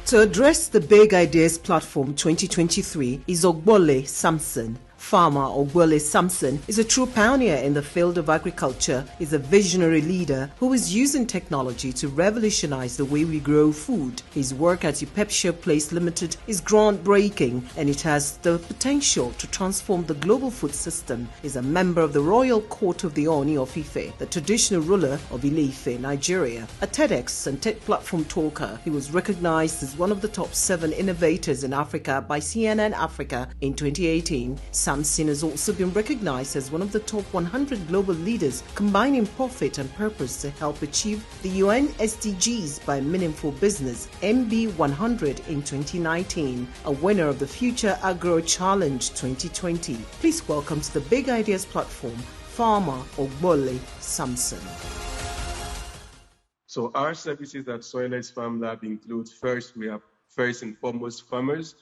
To address the Big Ideas Platform 2023 is Ogbole Samson. Farmer Ogbole Samson is a true pioneer in the field of agriculture, is a visionary leader who is using technology to revolutionize the way we grow food. His work at Pepshire Place Limited is groundbreaking and it has the potential to transform the global food system. He is a member of the Royal Court of the Oni of Ife, the traditional ruler of Ile-Ife, Nigeria. A TEDx and tech platform talker, he was recognized as one of the top 7 innovators in Africa by CNN Africa in 2018. Samson has also been recognized as one of the top 100 global leaders combining profit and purpose to help achieve the UN SDGs by Meaningful Business MB100 in 2019, a winner of the Future Agro Challenge 2020. Please welcome to the Big Ideas Platform, Farmer Ogbole Samson. So our services at Soilless Farm Lab include we have first and foremost farmers.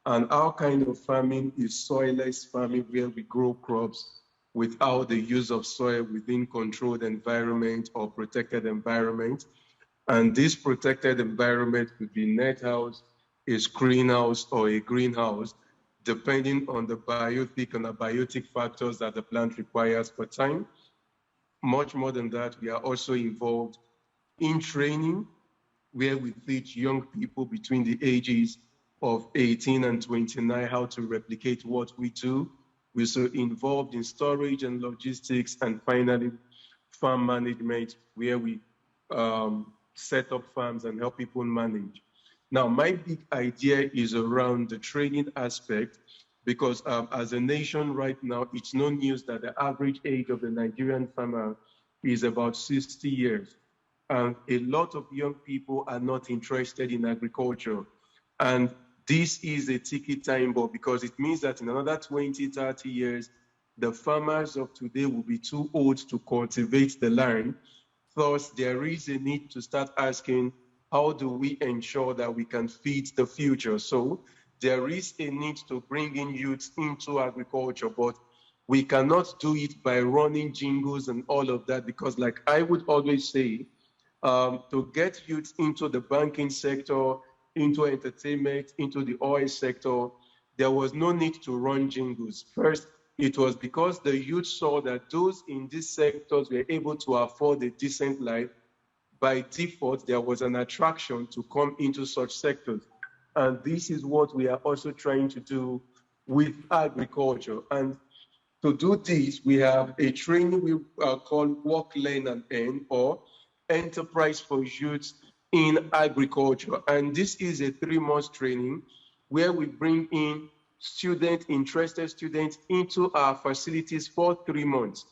And our kind of farming is soilless farming, where we grow crops without the use of soil within controlled environment or protected environment. And this protected environment could be net house, a screen house, or a greenhouse, depending on the biotic and abiotic factors that the plant requires per time. Much more than that, we are also involved in training, where we teach young people between the ages of 18 and 29 how to replicate what we do. We're so involved in storage and logistics, and finally farm management, where we set up farms and help people manage. Now, my big idea is around the training aspect, because as a nation right now, it's no news that the average age of the Nigerian farmer is about 60 years. And a lot of young people are not interested in agriculture. And this is a ticket time bomb, because it means that in another 20, 30 years, the farmers of today will be too old to cultivate the land. Thus, there is a need to start asking, how do we ensure that we can feed the future? So there is a need to bring in youth into agriculture, but we cannot do it by running jingles and all of that, because like I would always say, to get youth into the banking sector, into entertainment, into the oil sector, there was no need to run jingles. First, it was because the youth saw that those in these sectors were able to afford a decent life. By default, there was an attraction to come into such sectors. And this is what we are also trying to do with agriculture. And to do this, we have a training we call Work, Learn, and Earn, or Enterprise for Youth in Agriculture. And this is a 3-month training where we bring in interested students into our facilities for 3 months.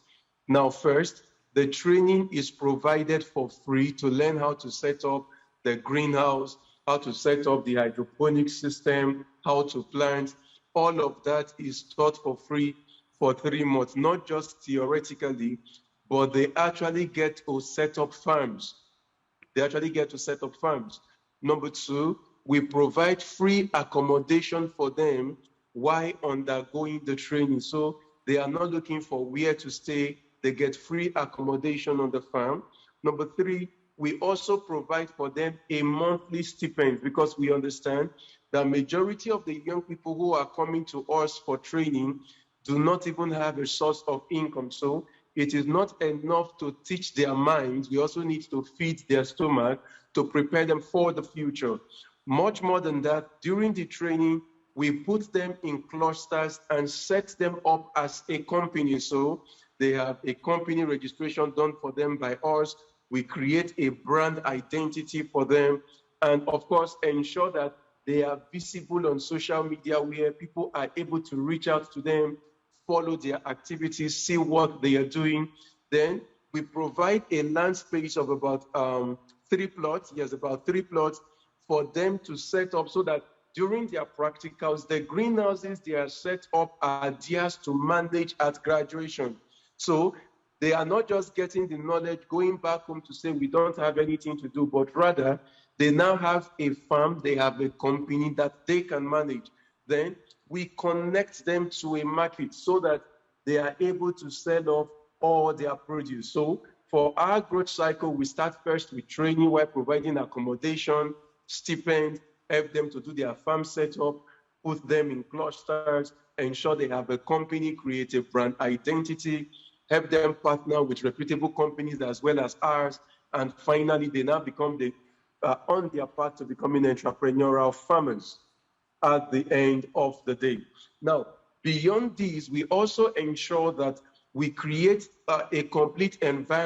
Now, first, the training is provided for free to learn how to set up the greenhouse, how to set up the hydroponic system, how to plant. All of that is taught for free for 3 months, not just theoretically, but they actually get to set up farms. Number 2, we provide free accommodation for them while undergoing the training. So they are not looking for where to stay. They get free accommodation on the farm. Number 3, we also provide for them a monthly stipend, because we understand that majority of the young people who are coming to us for training do not even have a source of income. So it is not enough to teach their minds. We also need to feed their stomach to prepare them for the future. Much more than that, during the training, we put them in clusters and set them up as a company. So they have a company registration done for them by us. We create a brand identity for them, and of course, ensure that they are visible on social media, where people are able to reach out to them, follow their activities, see what they are doing. Then we provide a land space of about 3 plots. Yes, about 3 plots for them to set up, so that during their practicals, the greenhouses they are set up are theirs to manage at graduation. So they are not just getting the knowledge, going back home to say we don't have anything to do, but rather they now have a farm, they have a company that they can manage. Then we connect them to a market so that they are able to sell off all their produce. So for our growth cycle, we start first with training while providing accommodation, stipend, help them to do their farm setup, put them in clusters, ensure they have a company, create a brand identity, help them partner with reputable companies as well as ours, and finally, they now become on their path to becoming entrepreneurial farmers at the end of the day. Now, beyond these, we also ensure that we create a complete environment